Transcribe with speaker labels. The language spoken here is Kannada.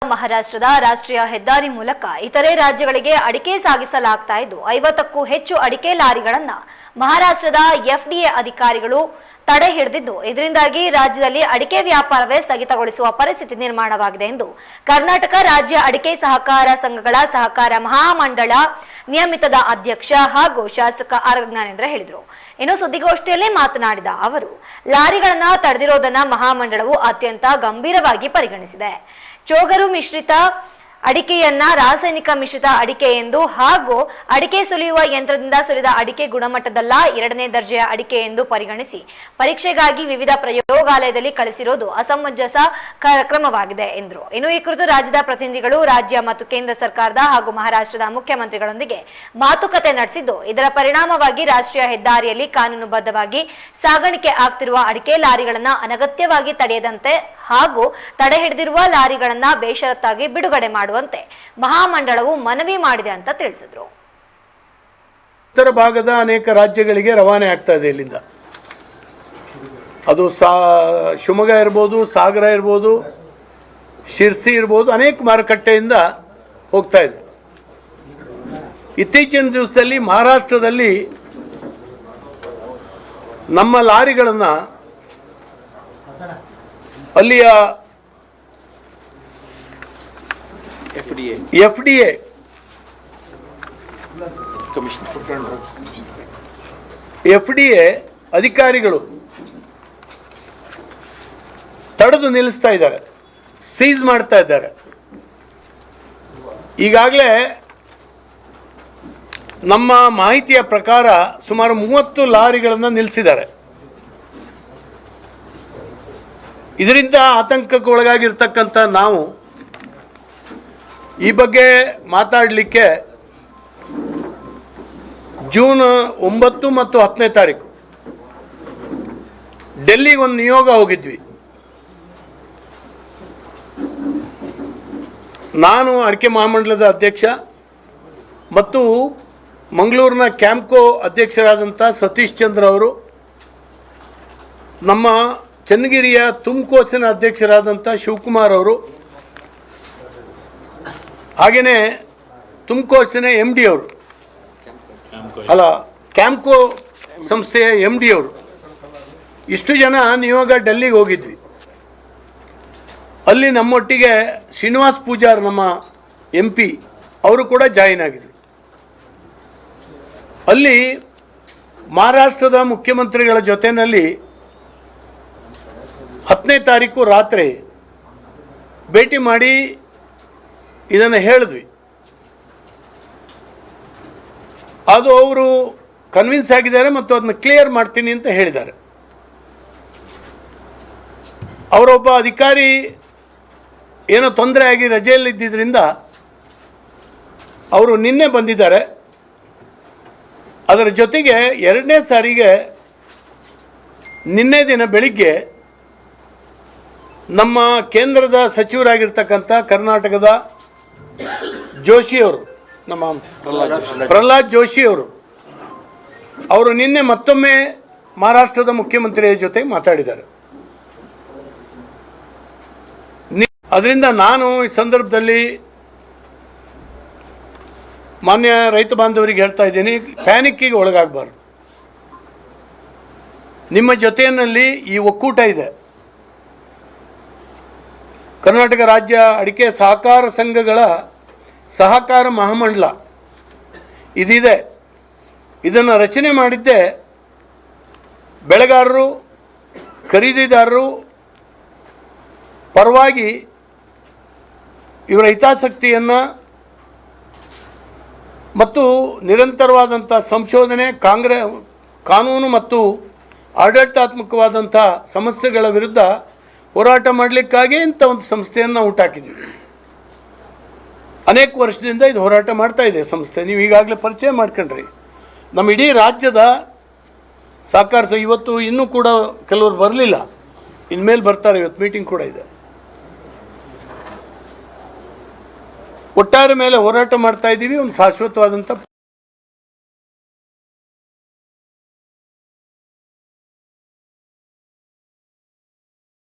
Speaker 1: ಮಹಾರಾಷ್ಟ್ರದ ರಾಷ್ಟ್ರೀಯ ಹೆದ್ದಾರಿ ಮೂಲಕ ಇತರೆ ರಾಜ್ಯಗಳಿಗೆ ಅಡಿಕೆ ಸಾಗಿಸಲಾಗ್ತಾ ಇದ್ದು 50ಕ್ಕೂ ಹೆಚ್ಚು ಅಡಿಕೆ ಲಾರಿಗಳನ್ನು ಮಹಾರಾಷ್ಟ್ರದ ಎಫ್ಡಿಎ ಅಧಿಕಾರಿಗಳು ತಡೆ ಹಿಡಿದಿದ್ದು ಇದರಿಂದಾಗಿ ರಾಜ್ಯದಲ್ಲಿ ಅಡಿಕೆ ವ್ಯಾಪಾರವೇ ಸ್ಥಗಿತಗೊಳಿಸುವ ಪರಿಸ್ಥಿತಿ ನಿರ್ಮಾಣವಾಗಿದೆ ಎಂದು ಕರ್ನಾಟಕ ರಾಜ್ಯ ಅಡಿಕೆ ಸಹಕಾರ ಸಂಘಗಳ ಸಹಕಾರ ಮಹಾಮಂಡಳ ನಿಯಮಿತದ ಅಧ್ಯಕ್ಷ ಹಾಗೂ ಶಾಸಕ ಆರ್ ಜ್ಞಾನೇಂದ್ರ ಹೇಳಿದರು. ಇನ್ನು ಸುದ್ದಿಗೋಷ್ಠಿಯಲ್ಲಿ ಮಾತನಾಡಿದ ಅವರು, ಲಾರಿಗಳನ್ನು ತಡೆದಿರೋದನ್ನ ಮಹಾಮಂಡಳವು ಅತ್ಯಂತ ಗಂಭೀರವಾಗಿ ಪರಿಗಣಿಸಿದೆ. ಚೋಗರು ಮಿಶ್ರಿತ ಅಡಿಕೆಯನ್ನ ರಾಸಾಯನಿಕ ಮಿಶ್ರಿತ ಅಡಿಕೆ ಎಂದು ಹಾಗೂ ಅಡಿಕೆ ಸುಲಿಯುವ ಯಂತ್ರದಿಂದ ಸುಲಿದ ಅಡಿಕೆ ಗುಣಮಟ್ಟದಲ್ಲ, 2ನೇ ದರ್ಜೆಯ ಅಡಿಕೆ ಎಂದು ಪರಿಗಣಿಸಿ ಪರೀಕ್ಷೆಗಾಗಿ ವಿವಿಧ ಪ್ರಯೋಗಾಲಯದಲ್ಲಿ ಕಳಿಸಿರುವುದು ಅಸಮಂಜಸ ಕ್ರಮವಾಗಿದೆ ಎಂದರು. ಇನ್ನು ಈ ಕುರಿತು ರಾಜ್ಯದ ಪ್ರತಿನಿಧಿಗಳು ರಾಜ್ಯ ಮತ್ತು ಕೇಂದ್ರ ಸರ್ಕಾರದ ಹಾಗೂ ಮಹಾರಾಷ್ಟ್ರದ ಮುಖ್ಯಮಂತ್ರಿಗಳೊಂದಿಗೆ ಮಾತುಕತೆ ನಡೆಸಿದ್ದು, ಇದರ ಪರಿಣಾಮವಾಗಿ ರಾಷ್ಟ್ರೀಯ ಹೆದ್ದಾರಿಯಲ್ಲಿ ಕಾನೂನುಬದ್ಧವಾಗಿ ಸಾಗಾಣಿಕೆ ಆಗ್ತಿರುವ ಅಡಿಕೆ ಲಾರಿಗಳನ್ನು ಅನಗತ್ಯವಾಗಿ ತಡೆಯದಂತೆ ಹಾಗೂ ತಡೆ ಹಿಡಿದಿರುವ ಲಾರಿಗಳನ್ನ ಬೇಷರತ್ತಾಗಿ ಬಿಡುಗಡೆ ಮಾಡುವಂತೆ ಮಹಾಮಂಡಳವು ಮನವಿ ಮಾಡಿದೆ ಅಂತ ತಿಳಿಸಿದ್ರು.
Speaker 2: ಉತ್ತರ ಭಾಗದ ಅನೇಕ ರಾಜ್ಯಗಳಿಗೆ ರವಾನೆ ಆಗ್ತಾ ಇದೆ. ಇಲ್ಲಿಂದ ಅದು ಶಿವಮೊಗ್ಗ ಇರ್ಬೋದು, ಸಾಗರ ಇರ್ಬೋದು, ಶಿರ್ಸಿ ಇರ್ಬೋದು, ಅನೇಕ ಮಾರುಕಟ್ಟೆಯಿಂದ ಹೋಗ್ತಾ ಇದೆ. ಇತ್ತೀಚಿನ ದಿವಸದಲ್ಲಿ ಮಹಾರಾಷ್ಟ್ರದಲ್ಲಿ ನಮ್ಮ ಲಾರಿಗಳನ್ನು ಅಲ್ಲಿಯ ಎಫ್ಡಿಎ ಅಧಿಕಾರಿಗಳು ತಡೆದು ನಿಲ್ಲಿಸ್ತಾ ಇದ್ದಾರೆ, ಸೀಸ್ ಮಾಡ್ತಾ ಇದ್ದಾರೆ. ಈಗಾಗಲೇ ನಮ್ಮ ಮಾಹಿತಿಯ ಪ್ರಕಾರ ಸುಮಾರು 30 ಲಾರಿಗಳನ್ನು ನಿಲ್ಲಿಸಿದ್ದಾರೆ. ಇದರಿಂದ ಆತಂಕಕ್ಕೆ ಒಳಗಾಗಿರ್ತಕ್ಕಂಥ ನಾವು ಈ ಬಗ್ಗೆ ಮಾತಾಡಲಿಕ್ಕೆ ಜೂನ್ 9 ಮತ್ತು 10ನೇ ತಾರೀಕು ಡೆಲ್ಲಿಗೆ ಒಂದು ನಿಯೋಗ ಹೋಗಿದ್ವಿ. ನಾನು ಅಡಿಕೆ ಮಹಾಮಂಡಲದ ಅಧ್ಯಕ್ಷ ಮತ್ತು ಮಂಗಳೂರಿನ ಕ್ಯಾಂಪ್ಕೋ ಅಧ್ಯಕ್ಷರಾದಂಥ ಸತೀಶ್ ಚಂದ್ರ ಅವರು, ನಮ್ಮ ಚನ್ನಗಿರಿಯ ತುಮಕೋಸಿನ ಅಧ್ಯಕ್ಷರಾದಂಥ ಶಿವಕುಮಾರ್ ಅವರು, ಹಾಗೆಯೇ ತುಮಕೋಸಿನ MD ಅವರು, ಅಲ್ಲ ಕ್ಯಾಂಪ್ಕೋ ಸಂಸ್ಥೆಯ MD ಅವರು, ಇಷ್ಟು ಜನ ನಿಯೋಗ ಡೆಲ್ಲಿಗೆ ಹೋಗಿದ್ವಿ. ಅಲ್ಲಿ ನಮ್ಮೊಟ್ಟಿಗೆ ಶ್ರೀನಿವಾಸ್ ಪೂಜಾರ್ ನಮ್ಮ MP ಅವರು ಕೂಡ ಜಾಯಿನ್ ಆಗಿದ್ರು. ಅಲ್ಲಿ ಮಹಾರಾಷ್ಟ್ರದ ಮುಖ್ಯಮಂತ್ರಿಗಳ ಜೊತೆಯಲ್ಲಿ 10ನೇ ತಾರೀಕು ರಾತ್ರಿ ಭೇಟಿ ಮಾಡಿ ಇದನ್ನು ಹೇಳಿದ್ವಿ. ಅದು ಅವರು ಕನ್ವಿನ್ಸ್ ಆಗಿದ್ದಾರೆ ಮತ್ತು ಅದನ್ನು ಕ್ಲಿಯರ್ ಮಾಡ್ತೀನಿ ಅಂತ ಹೇಳಿದ್ದಾರೆ. ಅವರೊಬ್ಬ ಅಧಿಕಾರಿ ಏನೋ ತೊಂದರೆ ಆಗಿ ರಜೆಯಲ್ಲಿದ್ದರಿಂದ ಅವರು ನಿನ್ನೆ ಬಂದಿದ್ದಾರೆ. ಅದರ ಜೊತೆಗೆ 2ನೇ ಸಾರಿಗೆ ನಿನ್ನೆ ದಿನ ಬೆಳಿಗ್ಗೆ ನಮ್ಮ ಕೇಂದ್ರದ ಸಚಿವರಾಗಿರ್ತಕ್ಕಂಥ ಕರ್ನಾಟಕದ ಜೋಶಿಯವರು, ನಮ್ಮ ಪ್ರಹ್ಲಾದ್ ಜೋಶಿ ಅವರು ನಿನ್ನೆ ಮತ್ತೊಮ್ಮೆ ಮಹಾರಾಷ್ಟ್ರದ ಮುಖ್ಯಮಂತ್ರಿಯ ಜೊತೆ ಮಾತಾಡಿದ್ದಾರೆ. ಅದರಿಂದ ನಾನು ಈ ಸಂದರ್ಭದಲ್ಲಿ ಮಾನ್ಯ ರೈತ ಬಾಂಧವರಿಗೆ ಹೇಳ್ತಾ ಇದ್ದೀನಿ, ಪ್ಯಾನಿಕ್ಕಿಗೆ ಒಳಗಾಗಬಾರ್ದು. ನಿಮ್ಮ ಜೊತೆಯಲ್ಲಿ ಈ ಒಕ್ಕೂಟ ಇದೆ, ಕರ್ನಾಟಕ ರಾಜ್ಯ ಅಡಿಕೆ ಸಹಕಾರ ಸಂಘಗಳ ಸಹಕಾರ ಮಹಾಮಂಡಲ ಇದಿದೆ. ಇದನ್ನು ರಚನೆ ಮಾಡಿದ್ದೆ ಬೆಳೆಗಾರರು, ಖರೀದಿದಾರರು ಪರವಾಗಿ ಇವರ ಹಿತಾಸಕ್ತಿಯನ್ನು ಮತ್ತು ನಿರಂತರವಾದಂಥ ಸಂಶೋಧನೆ, ಕಾನೂನು ಮತ್ತು ಆಡಳಿತಾತ್ಮಕವಾದಂಥ ಸಮಸ್ಯೆಗಳ ವಿರುದ್ಧ ಹೋರಾಟ ಮಾಡಲಿಕ್ಕಾಗಿ ಇಂಥ ಒಂದು ಸಂಸ್ಥೆಯನ್ನು ಹುಟ್ಟಾಕಿದ್ದೀವಿ. ಅನೇಕ ವರ್ಷದಿಂದ ಇದು ಹೋರಾಟ ಮಾಡ್ತಾ ಇದೆ ಸಂಸ್ಥೆ. ನೀವು ಈಗಾಗಲೇ ಪರಿಚಯ ಮಾಡ್ಕೊಂಡ್ರಿ. ನಮ್ಮ ಇಡೀ ರಾಜ್ಯದ ಸಹಕಾರ ಇವತ್ತು ಇನ್ನೂ ಕೂಡ ಕೆಲವರು ಬರಲಿಲ್ಲ, ಇನ್ಮೇಲೆ ಬರ್ತಾರೆ. ಇವತ್ತು ಮೀಟಿಂಗ್ ಕೂಡ ಇದೆ. ಒಟ್ಟಾರೆ ಮೇಲೆ ಹೋರಾಟ ಮಾಡ್ತಾ ಇದ್ದೀವಿ. ಒಂದು ಶಾಶ್ವತವಾದಂಥ